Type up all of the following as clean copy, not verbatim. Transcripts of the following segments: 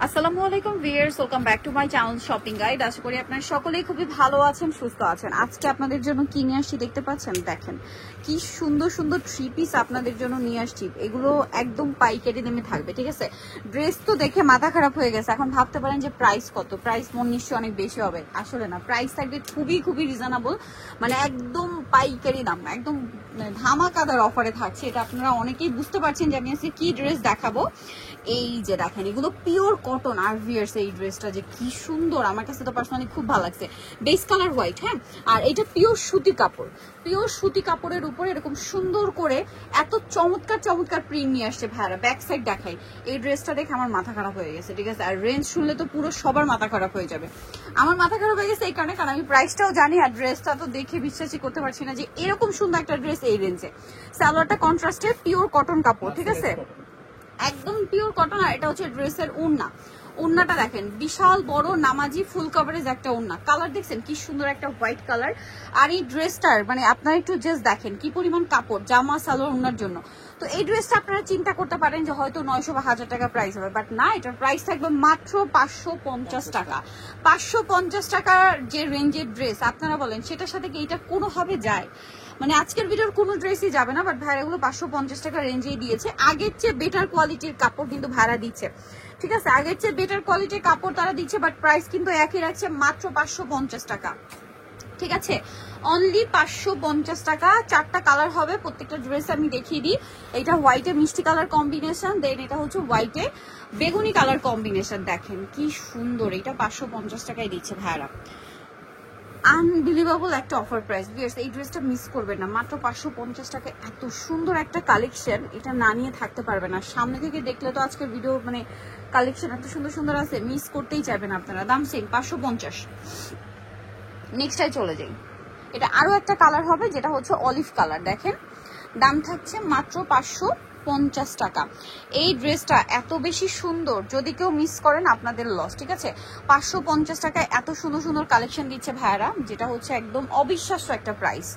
আসসালামু আলাইকুম viewers, welcome back to my channel shopping guide. আশা করি আপনারা সকলেই খুবই ভালো আছেন, সুস্থ আছেন। আজকে আপনাদের জন্য কি নিয়ে আসছি দেখতে পাচ্ছেন, দেখেন কি সুন্দর সুন্দর থ্রি পিস আপনাদের জন্য নিয়ে আসছি। এগুলো একদম পাইকারি দামে থাকবে, ঠিক আছে। ড্রেস তো দেখে মাথা খারাপ হয়ে গেছে। এখন ভাবতে পারেন যে প্রাইস কত, প্রাইস মন নিশ্চয়ই অনেক বেশি হবে। আসলে না, প্রাইস থাকবে খুবই খুবই রিজনেবল, মানে একদম পাইকারি দাম, একদম ধামাকাদার অফারে থাকছে। এটা আপনারা অনেকেই বুঝতে পারছেন যে আমি আজকে কি ড্রেস দেখাবো। এই যে দেখেন, এগুলো পিওর কটন। আর ভিয়ার্স, এই ড্রেসটা যে কি সুন্দর, আমার কাছে তো পার্সোনালি খুব ভালো লাগছে। বেস কালার হোয়াইট, হ্যাঁ, আর এটা পিওর সুতি কাপড়। পিওর সুতি কাপড়ের উপরে এরকম সুন্দর করে এত চমৎকার চমৎকার প্রিন্ট নিয়ে আসছে ভাইরা। ব্যাক সাইড দেখাই, এই ড্রেসটা দেখে আমার মাথা খারাপ হয়ে গেছে, ঠিক আছে। আর রেঞ্জ শুনলে তো পুরো সবার মাথা খারাপ হয়ে যাবে। আমার মাথা খারাপ হয়ে গেছে এই কারণে, কারণ আমি প্রাইসটাও জানি আর ড্রেসটা তো দেখে বিশ্বাসই করতে পারছি না যে এরকম সুন্দর একটা ড্রেস এই রেঞ্জে। সালোয়ারটা কন্ট্রাস্টের পিওর কটন কাপড়, ঠিক আছে, একদম পিওর কটন। আর এটা হচ্ছে ড্রেসের ওড়না। ওড়নাটা দেখেন, বিশাল বড় নামাজি ফুল কভারেজ একটা ওড়না। কালার দেখছেন কি সুন্দর, একটা হোয়াইট কালার। আর এই ড্রেসটার মানে আপনারা একটু জাস্ট দেখেন কি পরিমাণ কাপড়, জামা সালোয়ার ওড়নার জন্য। তো এই ড্রেসটা আপনারা চিন্তা করতে পারেন যে হয়তো 900 বা 1000 টাকা প্রাইস হবে, বাট না, এটার প্রাইস থাকবে মাত্র 550 টাকা। 550 টাকার যে রেঞ্জের ড্রেস আপনারা বলেন সেটার সাথে কি এটা কোনোভাবে যায়? মানে আজকের ভিডিওর কোনো ড্রেসই যাবে না, বাট ভাইরা এগুলো 550 টাকা রেঞ্জেই দিয়েছে। আগের চেয়ে বেটার কোয়ালিটির কাপড় কিন্তু ভাড়া দিচ্ছে, ঠিক আছে। আগের চেয়ে বেটার কোয়ালিটির কাপড় তারা দিচ্ছে, বাট প্রাইস কিন্তু একই রাখছে, মাত্র 550 টাকা, ঠিক আছে। অনলি 550 টাকা। 4টা কালার হবে, প্রত্যেকটা ড্রেস আমি দেখিয়ে দিই। এটা হোয়াইটে মিষ্টি কালার কম্বিনেশন, দেন এটা হচ্ছে হোয়াইটে বেগুনি কালার কম্বিনেশন। দেখেন কি সুন্দর, এটা 550 টাকায় দিচ্ছে ভাইরা। আনবিলিভেবল একটা অফার প্রাইস। এই ড্রেসটা মিস করবেন না, মাত্র 550 টাকা। এত সুন্দর একটা কালেকশন, এটা না নিয়ে থাকতে পারবে না। সামনে থেকে দেখলে তো আজকের ভিডিও মানে কালেকশন এত সুন্দর সুন্দর আছে, মিস করতেই চাইবেন আপনারা। দাম সেম 550। নেক্সটাই চলে যাই। এটা আরো একটা কালার হবে, যেটা হচ্ছে অলিভ কালার। দেখেন দাম থাকছে মাত্র 550 টাকা। এই ড্রেসটা এত বেশি সুন্দর, যদি কেউ মিস করেন আপনাদের লস, ঠিক আছে। 550 টাকায় এত সুন্দর সুন্দর কালেকশন দিচ্ছে ভাইয়ারা, যেটা হচ্ছে একদম অবিশ্বাস্য একটা প্রাইস।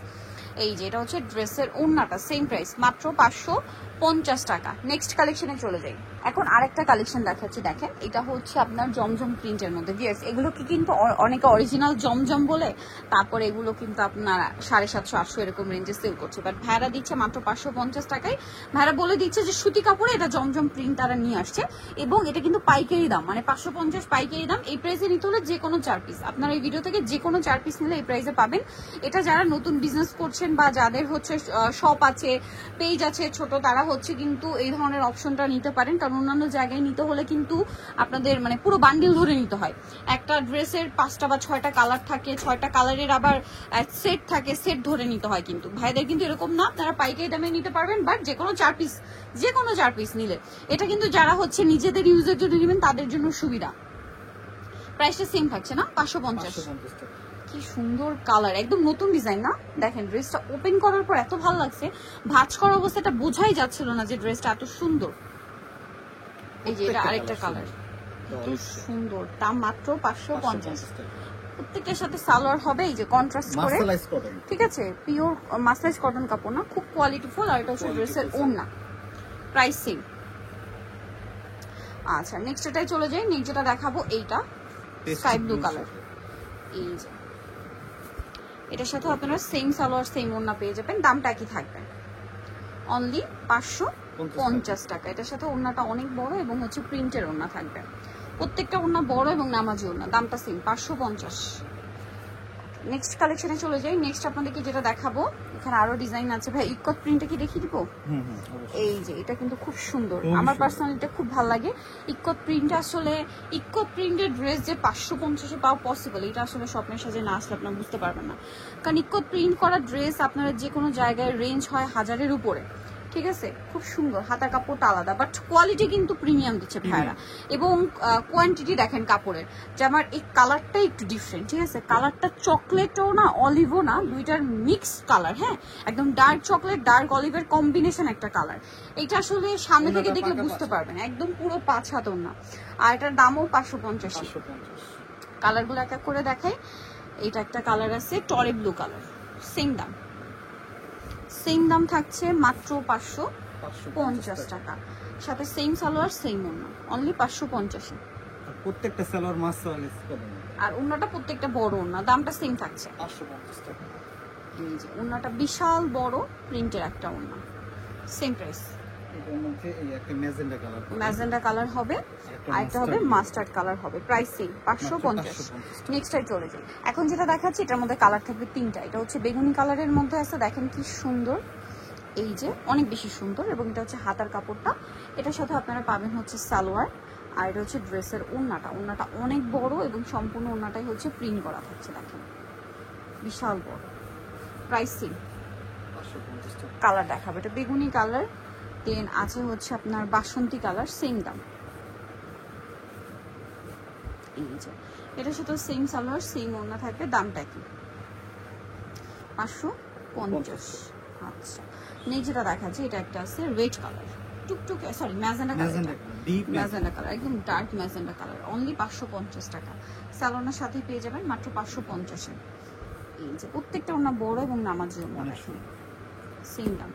এই যে এটা হচ্ছে ড্রেসের ওড়নাটা, সেম প্রাইস, মাত্র 550 টাকা। নেক্সট কালেকশনে চলে যাই। এখন আরেকটা কালেকশন দেখাচ্ছি, দেখেন এটা হচ্ছে আপনার জমজম প্রিন্টের মধ্যে। ভিউয়ার্স, এগুলোকে কিন্তু অনেকে অরিজিনাল জমজম বলে, তারপরে এগুলো কিন্তু আপনার 750-800 এরকম রেঞ্জে সেল করছে, বাট ভাইরা দিচ্ছে মাত্র 550 টাকায়। ভাইরা বলে দিচ্ছে যে সুতি কাপড়ে এটা জমজম প্রিন্ট তারা নিয়ে আসছে, এবং এটা কিন্তু পাইকারি দাম, মানে 550 পাইকারি দাম। এই প্রাইসে নিতে হলে যে কোনো 4 পিস, আপনারা এই ভিডিও থেকে যে কোনো 4 পিস নিলে এই প্রাইসে পাবেন। এটা যারা নতুন বিজনেস করছেন বা যাদের হচ্ছে শপ আছে, পেজ আছে ছোট, তারা হচ্ছে কিন্তু এই ধরনের অপশনটা নিতে পারেন। কারণ অন্যান্য জায়গায় নিতে হলে কিন্তু আপনাদের মানে পুরো বান্ডিল ধরে নিতে হয়। একটা ড্রেসের 5টা বা 6টা কালার থাকে, 6টা কালারের আবার সেট থাকে, সেট ধরে নিতে হয়। কিন্তু ভাইদের কিন্তু এরকম না, আপনারা পাইকারি দামে নিতে পারবেন, বাট যে কোনো 4 পিস, যে কোনো 4 পিস নিলে এটা কিন্তু যারা হচ্ছে নিজেদের ইউজের জন্য নেবেন তাদের জন্য সুবিধা। প্রাইসটা সেম থাকছে না, 550 টাকা। কি সুন্দর কালার, একদম নতুন ডিজাইন না? দেখেন ড্রেসটা ওপেন করার পর এত ভালো লাগছে, ভাঁজ করা অবস্থাটা বোঝাই যাচ্ছিল না যে ড্রেসটা এত সুন্দর। এই যে এটা আরেকটা কালার, এত সুন্দর। দাম মাত্র 550। প্রত্যেকটার সাথে সালোয়ার হবে এই যে কন্ট্রাস্ট করে, ঠিক আছে। পিওর মাসলাইজ কটন কাপড় না, খুব কোয়ালিটিফুল। আর এটা হচ্ছে ড্রেসের ওড়না, প্রাইস সেম। আচ্ছা নেক্সট এটাই চলে যাই। নেক্সট যেটা দেখাবো এইটা স্কাই ব্লু কালার। এই যে এটার সাথে আপনারা সেম সালোয়ার সেম ওড়না পেয়ে যাবেন, দামটা একই থাকবে, অনলি 550 টাকা। এটার সাথে ওড়নাটা অনেক বড় এবং হচ্ছে প্রিন্টের ওড়না থাকবে, প্রত্যেকটা ওড়না বড় এবং নামাজি ওড়না, দামটা সেম 550। নেক্সট কালেকশনে চলে যাই। নেক্সট আপনাদেরকে যেটা দেখাবো, এখানে আরো ডিজাইন আছে। ভাই ইকত প্রিন্টটা কি দেখিয়ে দিব? এই যে এটা কিন্তু খুব সুন্দর, আমার পার্সোনালি এটা খুব ভালো লাগে। ইকত প্রিন্ট, আসলে ইকত প্রিন্টের ড্রেস যে 550-এ পাওয়া পসিবল, এটা আসলে স্বপ্নের সাজে না আসলে আপনারা বুঝতে পারবেন না। কারণ ইকত প্রিন্ট করা ড্রেস আপনারা যে কোনো জায়গায় রেঞ্জ হয় 1000-এর উপরে, ঠিক আছে। খুব সুন্দর, হাতার কাপড়টা আলাদা, বাট কোয়ালিটি কিন্তু প্রিমিয়াম দিচ্ছে ভাইরা। এবং কোয়ান্টিটি দেখেন কাপড়ের, যে আমার এই কালারটা একটু ডিফারেন্ট, ঠিক আছে। কালারটা চকলেটও না অলিভও না, দুইটার মিক্স কালার, হ্যাঁ, একদম ডার্ক চকলেট ডার্ক অলিভের কম্বিনেশন একটা কালার। এটা আসলে সামনে থেকে দেখলে বুঝতে পারবেন, একদম পুরো 5 হাত ওড়না। আর এটার দামও 550। কালারগুলো এক এক করে দেখাই। এটা একটা কালার আছে টরে ব্লু কালার, সেম দাম, সেম দাম থাকছে মাত্র 550 টাকা। সাথে সেম সালোয়ার সেম ওড়না, অনলি 550। প্রত্যেকটা সালোয়ার মাসালেস কদম আর ওন্নাটা প্রত্যেকটা বড় ওন্না, দামটা সেম থাকছে 550 টাকা। এই যে ওন্নাটা বিশাল বড় প্রিন্টের একটা ওন্না, সেম প্রাইস। এটার মধ্যে এই একটা ম্যাজেন্ডা কালার, ম্যাজেন্ডা কালার হবে, আর একটা হবে মাস্টার্ড কালার হবে, প্রাইস সেম 550। নেক্সটটাই চলে যাই। এখন যেটা দেখাচ্ছি এটার মধ্যে কালার থাকবে তিনটা। এটা হচ্ছে বেগুনি কালারের মধ্যে আছে, দেখেন কি সুন্দর, এই যে অনেক বেশি সুন্দর, এবং এটা হচ্ছে হাতার কাপড়টা। এটার সাথে আপনারা পাবেন হচ্ছে সালোয়ার, আর এটা হচ্ছে ড্রেসের ওন্নাটা। ওন্নাটা অনেক বড় এবং সম্পূর্ণ ওন্নাটাই হচ্ছে প্রিন্ট করা থাকছে, দেখেন বিশাল বড়, প্রাইস সেম। 550 টাকা। কালার দেখাবে, এটা বেগুনি কালার, দেন আছে হচ্ছে আপনার বাসন্তী কালার, সেম দাম। এই যে এটার সাথে সেম সালোয়ার সেম ওড়না থাকবে, দামটা কি 550। আচ্ছা, নেক্সট যেটা দেখাচ্ছি এটা একটা আছে রেড কালার, টুকটুক sorry magenta colour, deep magenta colour, একদম ডার্ক ম্যাজেন্ডা কালার, অনলি 550 টাকা। সালোয়ারের সাথে পেয়ে যাবেন মাত্র 550 এ। এই যে প্রত্যেকটা ওড়না বড় এবং নামাজি ওড়না, সেম দাম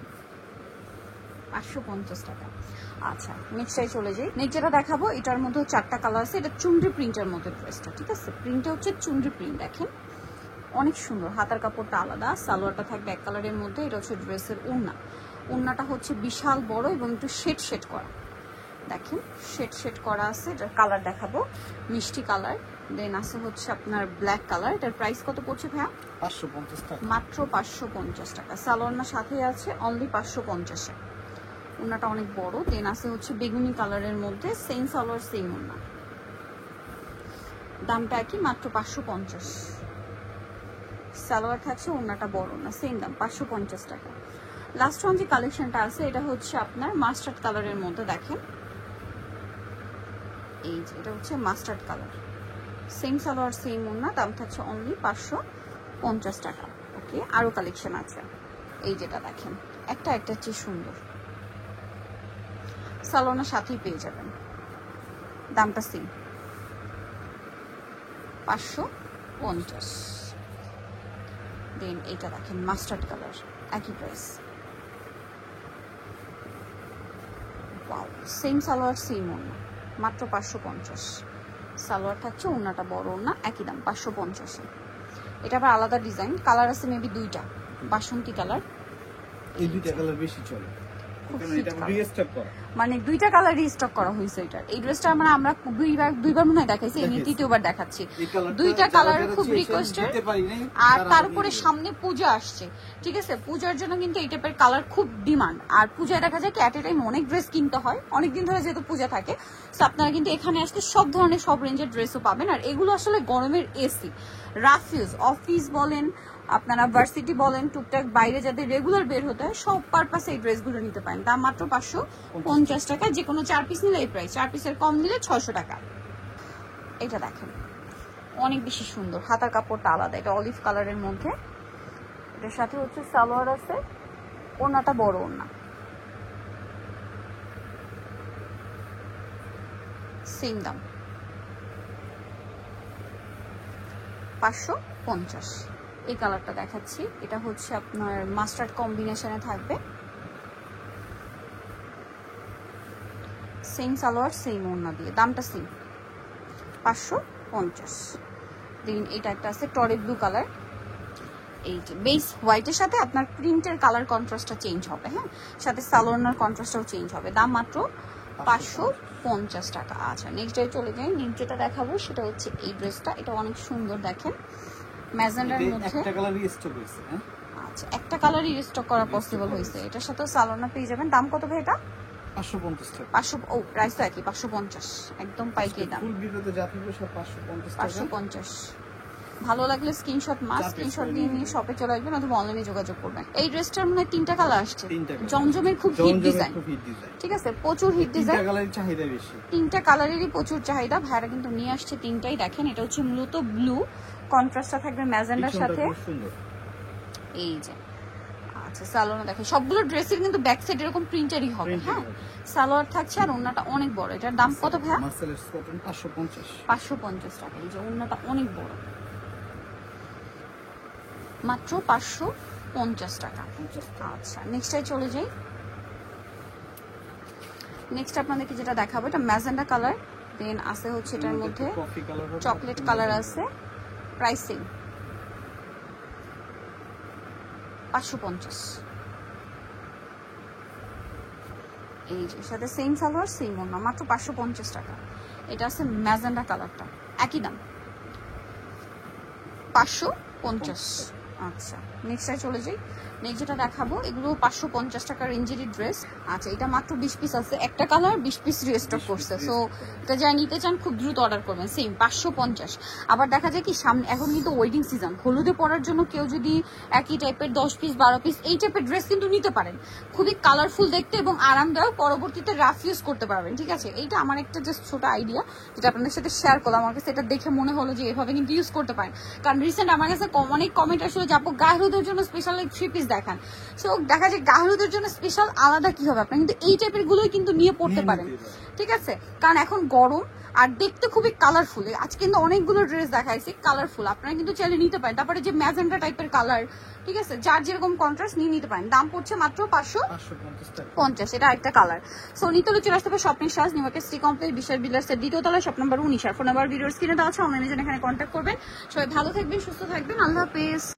550 টাকা। আচ্ছা, নেক্সটটাই চলে যাই। নেক্সট যেটা দেখাবো এটার মধ্যে 4টা কালার আছে। এটা চুনরি প্রিন্টের মধ্যে ড্রেসটা, ঠিক আছে, প্রিন্টটা হচ্ছে চুনরি প্রিন্ট, দেখেন অনেক সুন্দর। হাতার কাপড়টা আলাদা, সালোয়ারটা থাকবে এক কালারের মধ্যে। এটা হচ্ছে ড্রেসের ওড়না, ওড়নাটা হচ্ছে বিশাল বড় এবং একটু শেড শেড করা, দেখেন শেড শেড করা আছে। এটার কালার দেখাবো মিষ্টি কালার, দেন আছে হচ্ছে আপনার ব্ল্যাক কালার। এটার প্রাইস কত পড়ছে ভাইয়া? 550 টাকা, মাত্র 550 টাকা। সালোয়ারটা সাথে আছে অনলি 550 এ। ওড়নাটা অনেক বড়, দেন আছে হচ্ছে বেগুনি কালারের মধ্যে, সেম সালোয়ার সেম ওড়না, দামটা কি মাত্র 550। সালোয়ার থাকছে, ওড়নাটা বড় না, সেম দাম 550 টাকা। লাস্ট ওয়ান যে কালেকশনটা আছে এটা হচ্ছে আপনার মাস্টার্ড কালারের মধ্যে, দেখেন এই যে এটা হচ্ছে mustard colour, same salwar same ওড়না, দাম থাকছে অনলি 550 টাকা। ওকে, আরো কালেকশন আছে, এই যেটা দেখেন একটা একটা চেয়ে সুন্দর, সালোয়ারের সাথেই পেয়ে যাবেন, দামটা সেম 550। দেন এটা দেখেন মাস্টার্ড কালার, একই price, wow, same salwar same ওড়না, মাত্র 550। সালোয়ার থাকছে, ওড়নাটা বড় ওড়না, একই দাম 550। এটা আবার আলাদা ডিজাইন, কালার আছে মেবি দুইটা, বাসন্তী কালার, এই দুইটা কালার বেশি চলে, এটা রিস্টক করা, মানে দুইটা কালার রিস্টক করা হয়েছে। এটা এই ড্রেসটা আমরা দুইবার মনে হয় দেখাইছি, এই তৃতীয়বার দেখাচ্ছি। দুইটা কালার খুব রিকোয়েস্টেড, আর তারপরে সামনে পূজা আসছে, ঠিক আছে, পূজার জন্য কিন্তু এই টাইপের কালার খুব ডিমান্ড। আর পূজায় দেখা যায় কি অ্যাট এ টাইম অনেক ড্রেস কিনতে হয়, অনেকদিন ধরে যেহেতু পূজা থাকে, তো আপনারা কিন্তু এখানে আসলে সব ধরনের সব রেঞ্জের ড্রেসও পাবেন। আর এগুলো আসলে গরমের এসি, রাফ ইউজ, অফিস বলেন, আপনারা ভার্সিটি বলেন, টুকটাক বাইরে যাদের রেগুলার বের হতে হয়, সব পারপাসে এই ড্রেসগুলো নিতে পারেন। দাম মাত্র 550 টাকা। যে কোনো 4 পিস নিলে এই প্রাইস, 4 পিসের কম নিলে 600 টাকা। এটা দেখেন অনেক বেশি সুন্দর, হাতার কাপড়টা আলাদা, এটা অলিভ কালারের মধ্যে, এটার সাথে হচ্ছে সালোয়ার আছে, ওড়নাটা বড় ওড়না, সেম দাম 550। এই কালারটা দেখাচ্ছি, এটা হচ্ছে আপনার মাস্টার্ড কম্বিনেশনে থাকবে, সেম সালোয়ার সেম ওড়না দিয়ে, দামটা সেম 550। দেন এটা একটা আছে টরে ব্লু কালার, এই যে বেস হোয়াইটের সাথে আপনার প্রিন্টের কালার কন্ট্রাস্টটা চেঞ্জ হবে, হ্যাঁ, সাথে সালোয়ার কন্ট্রাস্টটাও চেঞ্জ হবে, দাম মাত্র 550 টাকা। আচ্ছা, নেক্সট ডে চলে যাই। নেক্সট যেটা দেখাবো সেটা হচ্ছে এই ড্রেসটা, এটা অনেক সুন্দর, দেখেন ম্যাজেন্ডার মধ্যে একটা কালারই স্টক হইছে, হ্যাঁ, আচ্ছা একটা কালারই রিস্টক করা পসিবল হয়েছে। এটার সাথে সালোয়ার পেয়ে যাবেন, দাম কত ভাই এটা? 550 টাকা। 500, ও প্রাইস তো একই, 550, একদম পাইকারি দাম, ফুল ভিডিওতে যা থাকবে সব 550 টাকা। 550। ভালো লাগলে স্ক্রিনশট স্ক্রিনশট দিয়ে নিয়ে শপে চলে আসবেন অথবা অনলাইনে যোগাযোগ করবেন। এই ড্রেসটার মনে হয় 3টা কালার আসছে, জমজমের খুব হিট ডিজাইন, ঠিক আছে, প্রচুর হিট ডিজাইন, 3টা কালারের চাহিদা বেশি, 3টা কালারেরই প্রচুর চাহিদা। ভাইরা কিন্তু নিয়ে আসছে 3টাই, দেখেন এটা হচ্ছে মূলত ব্লু, কন্ট্রাস্টটা থাকবে ম্যাজেন্ডার সাথে, সুন্দর, এই যে। আচ্ছা, সালোয়ার দেখেন সবগুলো ড্রেসের কিন্তু ব্যাক সাইড এরকম প্রিন্টারই হবে, হ্যাঁ, সালোয়ার থাকছে, আর ওড়নাটা অনেক বড়। এটার দাম কত ভাইয়া? মার্সেলের কটন 550, 550 টাকা। এই যে ওড়নাটা অনেক বড়, মাত্র 550 টাকা। আচ্ছা, নেক্সটটাই চলে যাই। নেক্সট আপনাদেরকে যেটা দেখাবো এটা ম্যাজেন্ডা কালার, দেন আছে হচ্ছে এটার মধ্যে কফি কালার চকলেট কালার আছে, প্রাইসিং 550। এই যে সাথে সেম সালোয়ার সেম ওড়না, মাত্র 550 টাকা। এটা আছে ম্যাজেন্ডা কালারটা, একই দাম 550। আচ্ছা নেক্সটে চলে যাই। নেক্সট যেটা দেখাবো এগুলো 550 টাকা রেঞ্জেরই ড্রেস। আচ্ছা এটা মাত্র 20 পিস আছে, একটা কালার 20 পিস রিস্টক করছে, সো এটা যা নিতে চান খুব দ্রুত অর্ডার করবেন, সেম 550। আবার দেখা যায় কি সামনে এখন কিন্তু ওয়েডিং সিজন, হলুদে পরার জন্য কেউ যদি একই টাইপের 10 পিস 12 পিস এই টাইপের ড্রেস কিন্তু নিতে পারেন, খুবই কালারফুল দেখতে এবং আরামদায়ক, পরবর্তীতে রাফ ইউজ করতে পারবেন। ঠিক আছে, এইটা আমার একটা জাস্ট ছোট আইডিয়া যেটা আপনাদের সাথে শেয়ার করলাম, আমার কাছে এটা দেখে মনে হলো যে এভাবে কিন্তু ইউজ করতে পারেন। কারণ রিসেন্ট আমার কাছে অনেক কমেন্ট আসলে যাবো গায়ে হলুদের জন্য স্পেশাল 3 পিস দেখান, সো দেখা যায় গায়ে হলুদের জন্য স্পেশাল আলাদা কি হবে, আপনার কিন্তু এই টাইপের গুলোই কিন্তু নিয়ে পড়তে পারেন। ঠিক আছে, কারণ এখন গরম আর দেখতে খুবই কালারফুল, আজকে কিন্তু অনেকগুলো ড্রেস দেখাইছি কালারফুল, আপনারা কিন্তু চাইলে নিতে পারেন। তারপরে যে ম্যাজেন্ডা টাইপের কালার, ঠিক আছে, যার যেরকম কন্ট্রাস্ট নিয়ে নিতে পারেন। দাম পড়ছে মাত্র 550, এটা একটা কালার। সো নিতে হলে চলে আসতে হবে শপিং সাজ নিউ মার্কেট সিটি কমপ্লেক্স বিশাল বিল্ডার্সের দ্বিতীয় তলায়, শপ নাম্বার 19। আর ফোন নাম্বার ভিডিওর স্ক্রিনে দেওয়া আছে, অনলাইনে জন্য এখানে কন্ট্যাক্ট করবেন। সবাই ভালো থাকবেন, সুস্থ থাকবেন, আল্লাহ হাফেজ।